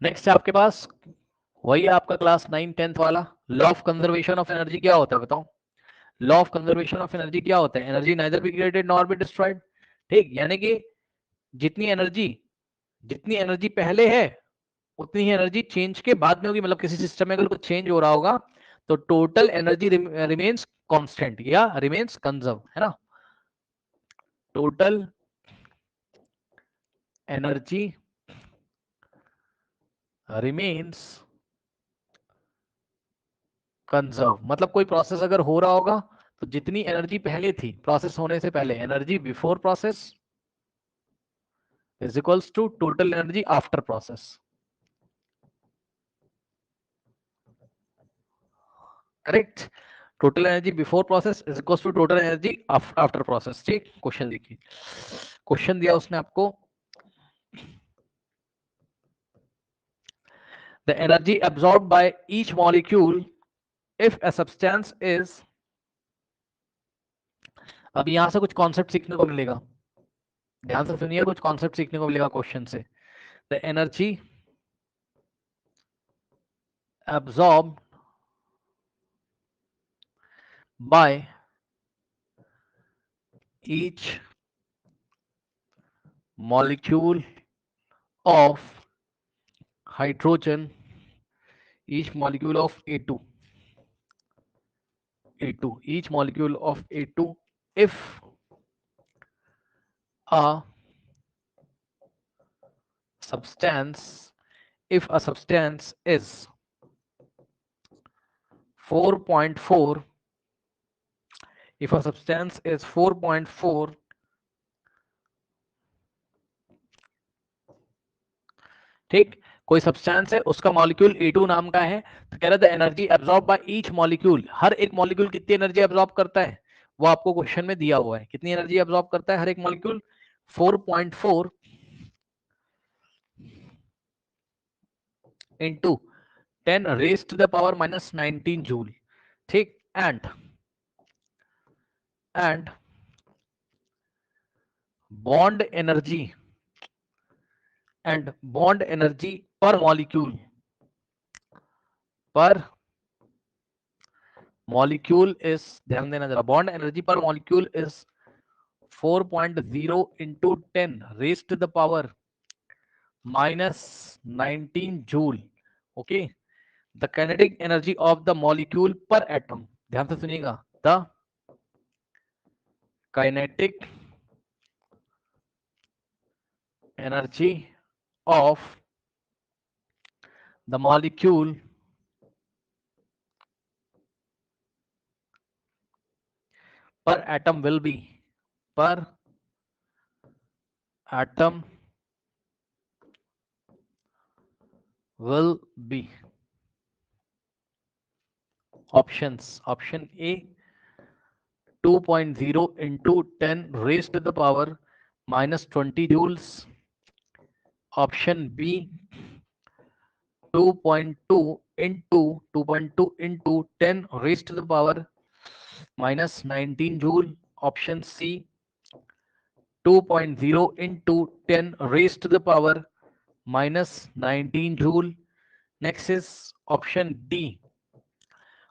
Next है आपके पास वही आपका क्लास 9-10 वाला law of conservation of energy. क्या होता है बताओ? Law of conservation of energy क्या होता है? Energy neither be created nor be destroyed. ठीक, यानी कि जितनी एनर्जी जितनी एनर्जी पहले है उतनी ही एनर्जी चेंज के बाद में होगी। मतलब किसी सिस्टम में अगर कुछ चेंज हो रहा होगा तो टोटल एनर्जी रिमेन्स कांस्टेंट या रिमेन्स कंजर्व, है ना? Total energy remains conserve. मतलब कोई प्रोसेस अगर हो रहा होगा तो जितनी एनर्जी पहले थी प्रोसेस होने से पहले, energy before process is equals to total energy after process. Correct? Total energy before process is equals to total energy after process. ठीक, क्वेश्चन देखिए, क्वेश्चन दिया उसने आपको, the energy absorbed by each molecule if a substance is। अब यहां से कुछ concept सीखने को मिलेगा, ध्यान से सुनिए, कुछ कॉन्सेप्ट सीखने को मिलेगा क्वेश्चन से। The energy absorbed by each molecule of hydrogen, each molecule of A2, each molecule of A2 if a substance, if a substance is 4.4, if a substance is 4.4, ठीक, कोई सब्सटेंस है उसका मॉलिक्यूल A2 नाम का है, तो कह रहा था energy absorb by each molecule, हर एक मॉलिक्यूल कितनी एनर्जी एब्जॉर्ब करता है वो आपको क्वेश्चन में दिया हुआ है। कितनी एनर्जी एब्जॉर्ब करता है हर एक molecule? 4.4 into 10 raise to the power minus 19 joule. ठीक, and bond energy per molecule is, ध्यान देना जरा, bond energy per molecule is 4.0 into 10 raise to the power minus 19 joule. Okay, the kinetic energy of the molecule per atom, ध्यान से सुनिएगा, the kinetic energy of the molecule per atom will be, per atom will be options, option A 2.0 into 10 raised to the power minus 20 joules, option B 2.2 into 10 raised to the power minus 19 joule, option C 2.0 into 10 raised to the power minus 19 joule. Next is option D.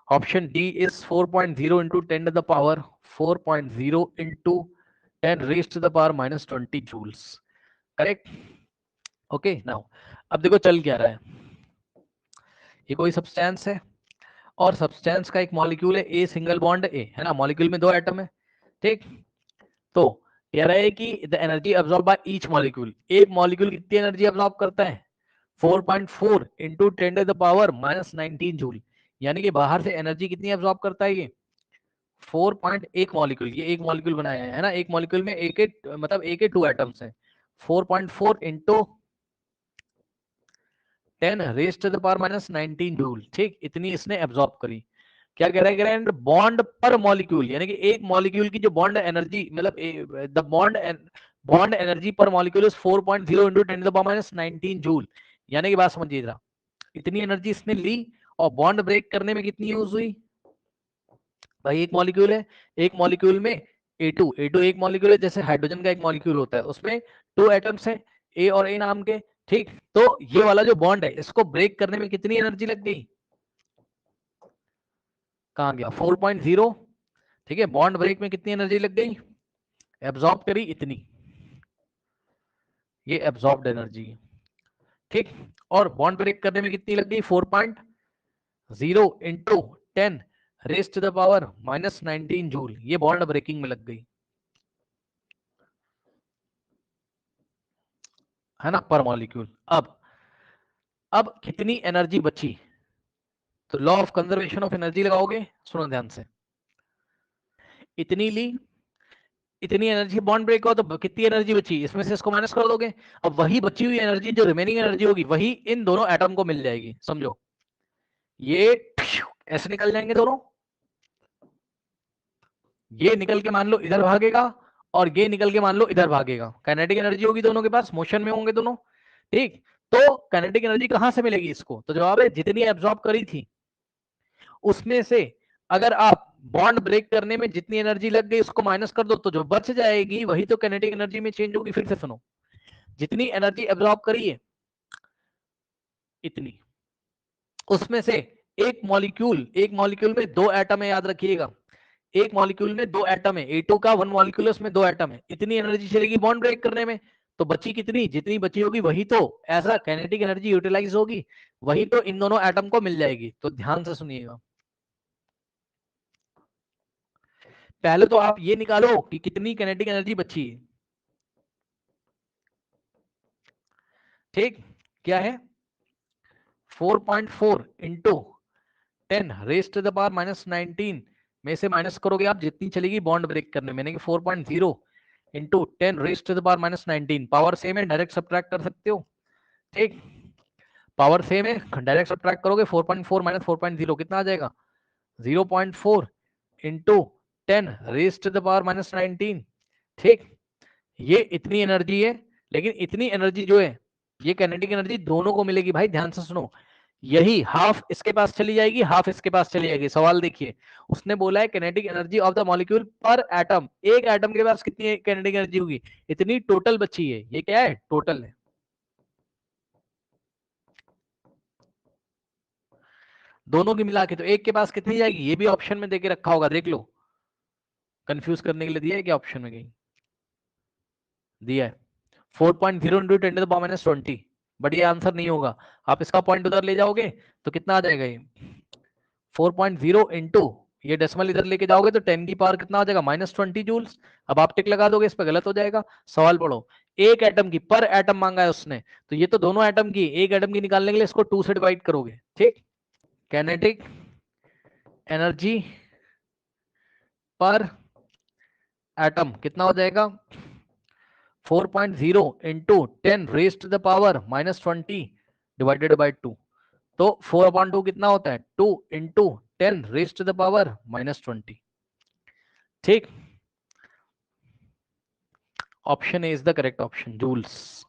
Option D is 4.0 into 10 to the power 4.0 into 10 raised to the power minus 20 joules. Correct? Okay, now अब देखो चल क्या रहा है। ये कोई substance है और सब्सटेंस का एक मॉलिक्यूल है ए, सिंगल बॉन्ड ए, है ना? मॉलिक्यूल में दो एटम है। ठीक, तो कह रहा है कि the energy absorb by each molecule, एक मॉलिक्यूल कितनी एनर्जी अब्सॉर्ब करता है? 4.4 into 10 to the power minus 19 joule. यानी कि बाहर से एनर्जी कितनी अब्सॉर्ब करता है ये? 4.1 मॉलिक्यूल, ये एक मॉलिक्यूल बनाया है ना, एक मॉलिक्यूल में एक एक मतलब एक एक 2 एटम्स हैं। 4.4 into 10 raise to the power minus 19 joule. ठीक, इतनी इसने एब्जॉर्ब करी। क्या कह रहा है? बॉन्ड पर मॉलिक्यूल, यानी कि एक मॉलिक्यूल की जो बॉन्ड एनर्जी, मतलब the bond energy per molecule is 4.0 into 10 to the power minus 19 joule. यानी कि बात समझिए जरा, इतनी एनर्जी इसने ली और बॉन्ड ब्रेक करने में कितनी यूज हुई? भाई एक मॉलिक्यूल है, एक मॉलिक्यूल में A2 एक मॉलिक्यूल है, जैसे हाइड्रोजन का एक मॉलिक्यूल होता है उसमें 2 एटम्स हैं, ए और ए नाम के। ठीक, तो ये वाला जो बॉन्ड है इसको ब्रेक करने में कितनी एनर्जी लग गई, कहां गया 4.0। ठीक है, बॉन्ड ब्रेक में कितनी एनर्जी लग गई, एब्जॉर्ब करी इतनी, ये एब्जॉर्ब्ड एनर्जी है। ठीक, और बॉन्ड ब्रेक करने में कितनी लग गई 4.0 into 10 raise to the power -19 joule, ये बॉन्ड ब्रेकिंग में लग गई है ना, पर मॉलिक्यूल। अब कितनी एनर्जी बची, तो law of conservation of energy लगाओगे, सुनो ध्यान से, इतनी ली, इतनी एनर्जी बॉन्ड ब्रेक हो तो कितनी एनर्जी बची, इसमें से इसको माइनस कर दोगे, अब वही बची हुई एनर्जी जो रिमेनिंग एनर्जी होगी वही इन दोनों एटम को मिल जाएगी, समझो, ये ऐसे निकल जाएंगे दोनों, ये निकल के मान लो इधर भागेगा और ये निकल के मान लो इधर भागेगा, काइनेटिक एनर्जी होगी दोनों के पास, मोशन में होंगे दोनों। ठीक, तो काइनेटिक एनर्जी कहां से मिलेगी इसको, तो जवाब है जितनी एब्जॉर्ब करी थी उसमें से अगर आप बॉन्ड ब्रेक करने में जितनी एनर्जी लग गई उसको माइनस कर दो तो जो बच जाएगी वही तो काइनेटिक एनर्जी में चेंज होगी। फिर से सुनो, जितनी एनर्जी एब्जॉर्ब करी है इतनी, उसमें से एक मॉलिक्यूल में दो एटम है, याद रखिएगा, एक मॉलिक्यूल में दो एटम है, A2 का वन मॉलिक्यूल है उसमें दो एटम है, इतनी एनर्जी चलेगी बॉन्ड ब्रेक करने में, तो बची कितनी, जितनी बची होगी वही तो ऐसा काइनेटिक एनर्जी यूटिलाइज होगी, वही तो इन दोनों एटम को मिल जाएगी। तो ध्यान से सुनिएगा, पहले तो आप ये निकालो कि कितनी काइनेटिक एनर्जी बची है। ठीक, क्या है 4.4 into 10 raise to the power -19 में से माइनस करोगे आप जितनी चलेगी बॉन्ड ब्रेक करने में, 4.0 into 10 raise to the power -19, power same है डायरेक्ट सब्ट्रैक्ट कर सकते हो। ठीक, पावर सेम है, डायरेक्ट सब्ट्रैक्ट करोगे 4.4 माइनस 4.0 कितना आ जाएगा 0.4 into 10 raise to the power -19। ठीक, ये इतनी एनर्जी है, लेकिन इतनी एनर्जी जो है ये काइनेटिक एनर्जी दोनों को मिलेगी भाई, ध्यान से सुनो, यही हाफ इसके पास चली जाएगी हाफ इसके पास चली जाएगी। सवाल देखिए, उसने बोला है kinetic energy of the molecule per atom, एक एटम के पास कितनी काइनेटिक एनर्जी होगी, इतनी टोटल बची है, ये क्या है टोटल है, दोनों की मिला के, तो एक के पास कितनी जाएगी, ये भी ऑप्शन में देके रखा होगा, देख लो, कंफ्यूज करने के लिए दिया है क्या ऑप्शन में, कहीं दिया है 4.0 into 10 to the power -20, but ये आंसर नहीं होगा, आप इसका पॉइंट उधर ले जाओगे तो कितना आ जाएगा, ये 4.0 इंटू ये डेसिमल इधर लेके जाओगे तो 10 की पावर कितना आ जाएगा -20 जूल्स। अब आप टिक लगा दोगे, इस पर गलत हो जाएगा। सवाल पढ़ो, एक एटम की पर एटम मांगा है उसने, तो ये तो दोनों एटम की, एक एटम की निकालने के लिए इसको 2 से डिवाइड करोगे। ठीक, काइनेटिक एनर्जी पर एटम कितना हो जाएगा 4.0 into 10 raise to the power -20 divided by 2, तो 4/2 कितना होता है 2 into 10 raise to the power -20। ठीक, option A is the correct option, joules.